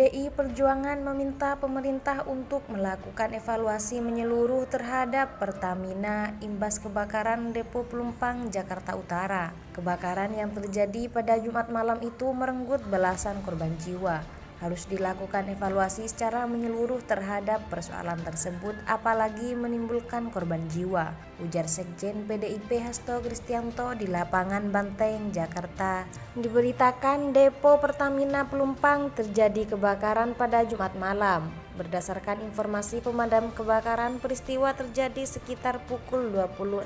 PDI Perjuangan meminta pemerintah untuk melakukan evaluasi menyeluruh terhadap Pertamina imbas kebakaran Depo Pelumpang, Jakarta Utara. Kebakaran yang terjadi pada Jumat malam itu merenggut belasan korban jiwa. Harus dilakukan evaluasi secara menyeluruh terhadap persoalan tersebut, apalagi menimbulkan korban jiwa, ujar Sekjen PDIP Hasto Kristianto di lapangan Banteng, Jakarta. Diberitakan Depo Pertamina Pelumpang terjadi kebakaran pada Jumat malam. Berdasarkan informasi pemadam kebakaran, peristiwa terjadi sekitar pukul 20.16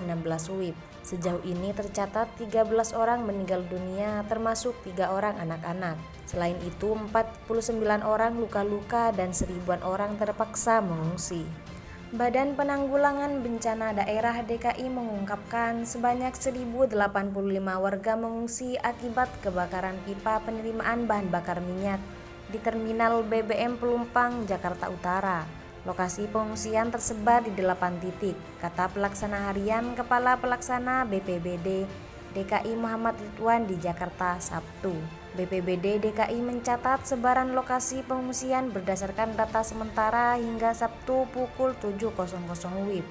WIB. Sejauh ini tercatat 13 orang meninggal dunia, termasuk 3 orang anak-anak. Selain itu, 49 orang luka-luka dan seribuan orang terpaksa mengungsi. Badan Penanggulangan Bencana Daerah DKI mengungkapkan sebanyak 1.085 warga mengungsi akibat kebakaran pipa penerimaan bahan bakar minyak di Terminal BBM Pelumpang, Jakarta Utara. Lokasi pengungsian tersebar di 8 titik, kata Pelaksana Harian Kepala Pelaksana BPBD DKI Muhammad Ridwan di Jakarta, Sabtu. BPBD DKI mencatat sebaran lokasi pengungsian berdasarkan data sementara hingga Sabtu pukul 7.00 WIB,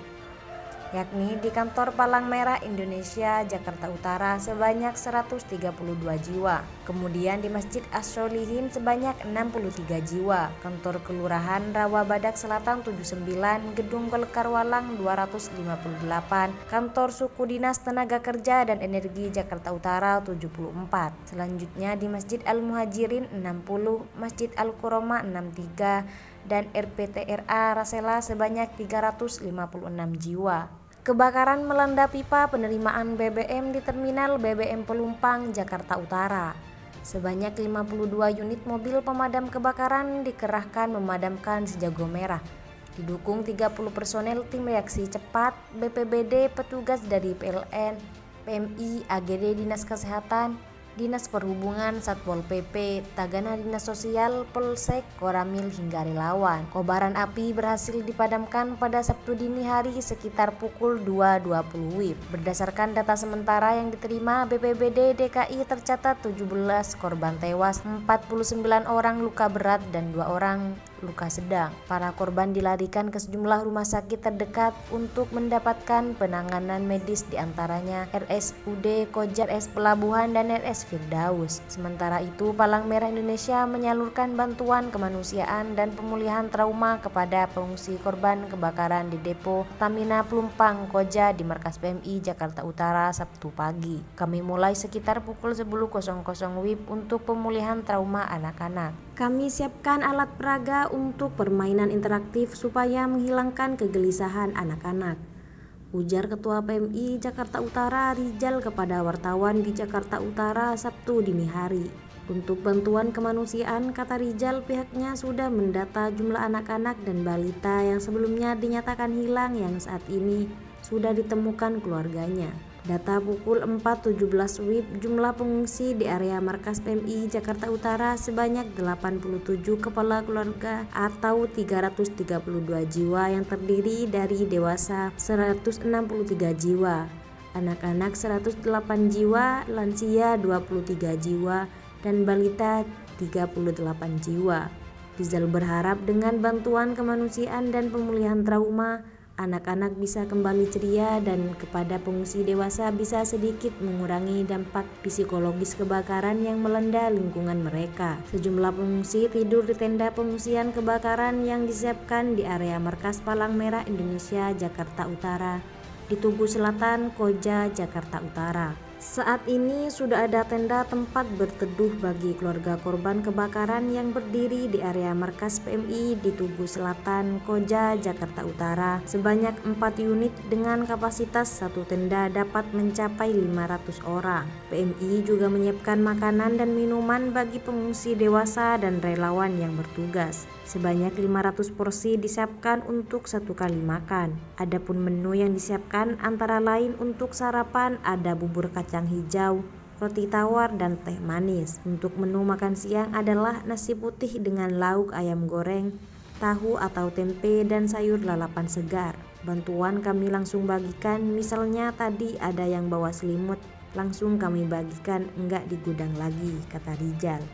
yakni di Kantor Palang Merah Indonesia Jakarta Utara sebanyak 132 jiwa, kemudian di Masjid As-Sholihin sebanyak 63 jiwa, Kantor Kelurahan Rawabadak Selatan 79, Gedung Golkar Walang 258, Kantor Suku Dinas Tenaga Kerja dan Energi Jakarta Utara 74. Selanjutnya di Masjid Al-Muhajirin 60, Masjid Al-Kuroma 63, dan RPTRA Rasela sebanyak 356 jiwa. Kebakaran melanda pipa penerimaan BBM di Terminal BBM Pelumpang, Jakarta Utara. Sebanyak 52 unit mobil pemadam kebakaran dikerahkan memadamkan si jago merah. Didukung 30 personel tim reaksi cepat, BPBD, petugas dari PLN, PMI, AGD Dinas Kesehatan, Dinas Perhubungan, Satpol PP, Tagana Dinas Sosial, Polsek, Koramil hingga relawan. Kobaran api berhasil dipadamkan pada Sabtu dini hari sekitar pukul 2.20 WIB. Berdasarkan data sementara yang diterima BPBD DKI tercatat 17 korban tewas, 49 orang luka berat dan 2 orang luka sedang. Para korban dilarikan ke sejumlah rumah sakit terdekat untuk mendapatkan penanganan medis, diantaranya RSUD Koja, RS Pelabuhan, dan RS Firdaus. Sementara itu, Palang Merah Indonesia menyalurkan bantuan kemanusiaan dan pemulihan trauma kepada pengungsi korban kebakaran di Depo Pertamina Pelumpang Koja di Markas PMI Jakarta Utara Sabtu pagi. Kami mulai sekitar pukul 10.00 WIB untuk pemulihan trauma anak-anak. Kami siapkan alat peraga untuk permainan interaktif supaya menghilangkan kegelisahan anak-anak, ujar Ketua PMI Jakarta Utara Rijal kepada wartawan di Jakarta Utara Sabtu dini hari. Untuk bantuan kemanusiaan, kata Rijal, pihaknya sudah mendata jumlah anak-anak dan balita yang sebelumnya dinyatakan hilang yang saat ini sudah ditemukan keluarganya. Data pukul 4.17 WIB, jumlah pengungsi di area Markas PMI Jakarta Utara sebanyak 87 kepala keluarga atau 332 jiwa yang terdiri dari dewasa 163 jiwa, anak-anak 108 jiwa, lansia 23 jiwa, dan balita 38 jiwa. Rizal berharap dengan bantuan kemanusiaan dan pemulihan trauma, anak-anak bisa kembali ceria dan kepada pengungsi dewasa bisa sedikit mengurangi dampak psikologis kebakaran yang melanda lingkungan mereka. Sejumlah pengungsi tidur di tenda pengungsian kebakaran yang disiapkan di area Markas Palang Merah Indonesia Jakarta Utara di Tugu Selatan, Koja, Jakarta Utara. Saat ini sudah ada tenda tempat berteduh bagi keluarga korban kebakaran yang berdiri di area Markas PMI di Tugu Selatan, Koja, Jakarta Utara. Sebanyak 4 unit dengan kapasitas satu tenda dapat mencapai 500 orang. PMI juga menyiapkan makanan dan minuman bagi pengungsi dewasa dan relawan yang bertugas. Sebanyak 500 porsi disiapkan untuk satu kali makan. Adapun menu yang disiapkan antara lain untuk sarapan ada bubur kacang hijau, roti tawar, dan teh manis. Untuk menu makan siang adalah nasi putih dengan lauk ayam goreng, tahu atau tempe, dan sayur lalapan segar. Bantuan kami langsung bagikan, misalnya tadi ada yang bawa selimut, langsung kami bagikan, enggak di gudang lagi, kata Rijal.